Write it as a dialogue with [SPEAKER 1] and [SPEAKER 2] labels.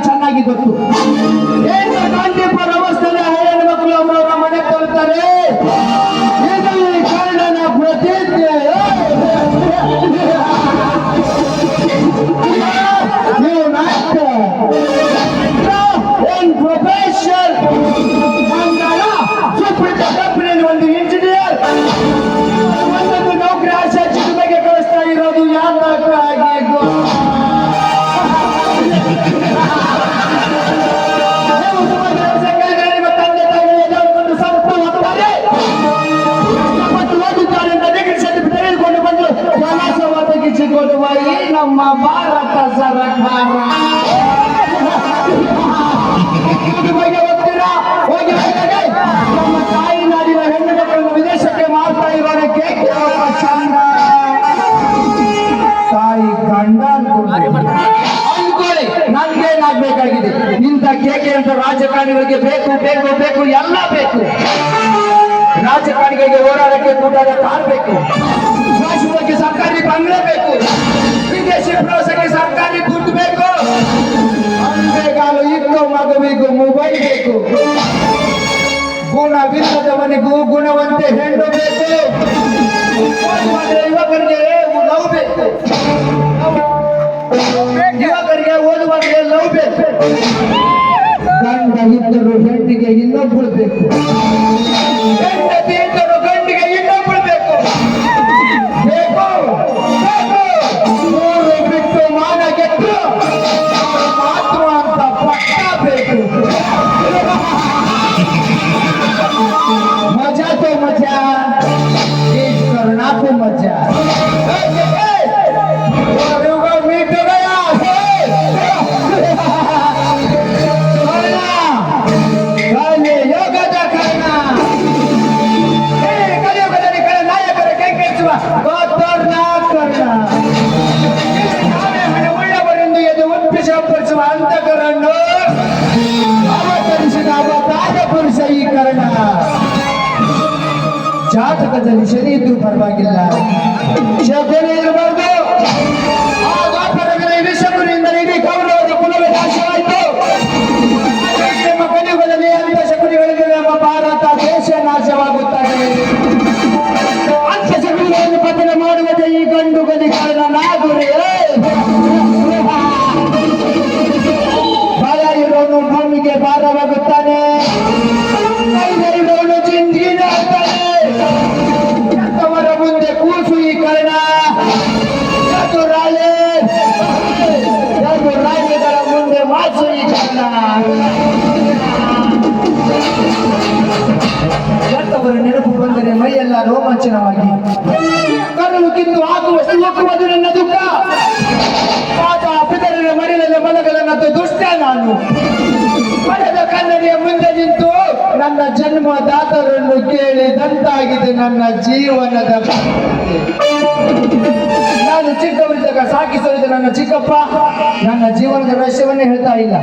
[SPEAKER 1] ಚೆನ್ನಾಗಿ ಗೊತ್ತು. ಗಾಂಧಿಪುರ ಅವಸ್ಥೆಯಲ್ಲಿ ಹೆಣ್ಣು ಮಕ್ಕಳು ಅವರವರ ಮನೆ ತರುತ್ತಾರೆ. ಇದರಲ್ಲಿ ಕಾರಣನ ಪ್ರತಿಜ್ಞೆ ಪ್ರೊಫೆಷನ್ ಸುಪ್ರೀಂ ಕಂಪನಿಯಲ್ಲಿ ಒಂದು ಇಂಜಿನಿಯರ್ ಒಂದೊಂದು ನೌಕರಿ ಆಸೆ ಚಿಕ್ಕದಾಗೆ ಕಳಿಸ್ತಾ ಇರೋದು ಯಾಕಾಗಿ ನಮ್ಮ ಭಾರತ ಸರ್ಕಾರ ಹೋಗ್ತೀರಾ? ಹೋಗಿ ನಮ್ಮ ತಾಯಿ ನಾಡಿನ ಹೆಣ್ಣು ಮಕ್ಕಳನ್ನು ವಿದೇಶಕ್ಕೆ ಮಾರ್ತಾ ಇರೋದಕ್ಕೆ ತಾಯಿ ಗಂಡ ಅನ್ಕೊಳ್ಳಿ. ನನ್ಗೇನಾಗ್ಬೇಕಾಗಿದೆ? ಇಂಥ ಕೇಕೆ ಅಂತ ರಾಜಕಾರಣಿಗಳಿಗೆ ಬೇಕು ಬೇಕು ಬೇಕು ಎಲ್ಲ ಬೇಕು. ರಾಜಕಾರಣಿಗಳಿಗೆ ಹೋರಾಡಕ್ಕೆ ಕೂಡಾದ ಕಾರ್ ಬೇಕು, ರಾಷ್ಟ್ರಕ್ಕೆ ಸರ್ಕಾರಿ ಬಂಗ್ಲೆ ಬೇಕು, ವಿದೇಶಿ ಪ್ರವಾಸಕ್ಕೆ ಸರ್ಕಾರಿ ದುಡ್ಡು ಬೇಕು, ಅಂಬೆಗಾಲು ಇಕ್ಕೋ ಮಗುವಿಗೂ ಮೊಬೈಲ್ ಬೇಕು, ಗುಣವಿಲ್ಲದವನಿಗೂ ಗುಣವಂತೆ ಹೆಣ್ಣು ಬೇಕು, ಯುವಕರಿಗೆ ಲವ್ ಬೇಕು, ಯುವಕರಿಗೆ ಓದುವವರಿಗೆ ಲವ್ ಬೇಕು, ಗಂಡ ಇದ್ದರು ಹೆಣ್ಣಿಗೆ ಇನ್ನೊಬ್ಬಳು ಬೇಕು, ಹೆಂಡತಿ ಇದ್ದರು ಗಂಡಿಗೆ ಇನ್ನೊಬ್ಬಳು ಬೇಕು, ಮೂರು ಬಿಟ್ಟು ಮಾನ ಗೆದ್ದು ಮಾತೃ ಅಂತ ಪಟ್ಟ ಬೇಕು. ಮಜಾ ತೋ ಮಜಾ, देश करना को मजा. ಒಳ್ಳೆವರೆಂದು ಎದು ಒಪ್ಪಿಸಪಡಿಸುವ ಅಂತಕರನ್ನು ಅವತರಿಸಿದ ಅವತಾರ ಪುರುಷೀಕರಣ. ಜಾತಕದಲ್ಲಿ ಶನಿ ಇದ್ರೂ ಪರವಾಗಿಲ್ಲ, ಶಕುನಿ ಇರಬಾರ್ದು. ಆಗ ಶಕುನಿಯಿಂದ ಇಡೀ ಕೌರವದ ಕುಲವೇ ನಾಶವಾಯಿತು. ನಮ್ಮ ಕಲಿಯುಗದಲ್ಲಿ ಅಂತ ಶಕುನಿಗಳಿಗೆ ನಮ್ಮ ಭಾರತ ದೇಶ ನಾಶವಾಗುತ್ತದೆ. ಅಂತ ಶಕುನಿಗಳನ್ನು ಪತನ ಮಾಡುವುದೇ ಈ ಗಂಡು ಗಲಿ ಕಾರಣನಾಗುರೇ. ಭಯ ಇರೋನು ಭೂಮಿಗೆ ಭಾರವಾಗುತ್ತಾನೆ, ಇರೋನು ಜಿಂಜಿನ ಎಂತವರ ಮುಂದೆ ಕೂಸು ಈ ಕಾರಣ. ರಾಜ್ಯಗಳ ಮುಂದೆ ಮಾಸು ಈ ಕಾರಣ. ಎಂತವರ ನೆನಪು ಬಂದರೆ ಮೈಯೆಲ್ಲ ರೋಮಾಂಚನವಾಗಿ ಕರಳು ತಿಂದು ಹಾಕುವಷ್ಟು ಹೋಗುವುದು ನನ್ನ ದುಃಖ. ಪಿತರರ ಮಡಿಲಲ್ಲಿ ಮಲಗಲನ್ನದ್ದು ದುಷ್ಟ ನಾನು. ಮನೆಯ ಕನ್ನಡಿಯ ಮುಂದೆ ನಿಂತು ನನ್ನ ಜನ್ಮದಾತರನ್ನು ಕೇಳಿದಂತಾಗಿದೆ ನನ್ನ ಜೀವನದ. ನಾನು ಚಿಕ್ಕವರಿದ್ದಾಗ ಸಾಕಿಸಲಿದ್ದ ನನ್ನ ಚಿಕ್ಕಪ್ಪ ನನ್ನ ಜೀವನದ ರಹಸ್ಯವನ್ನೇ ಹೇಳ್ತಾ ಇಲ್ಲ.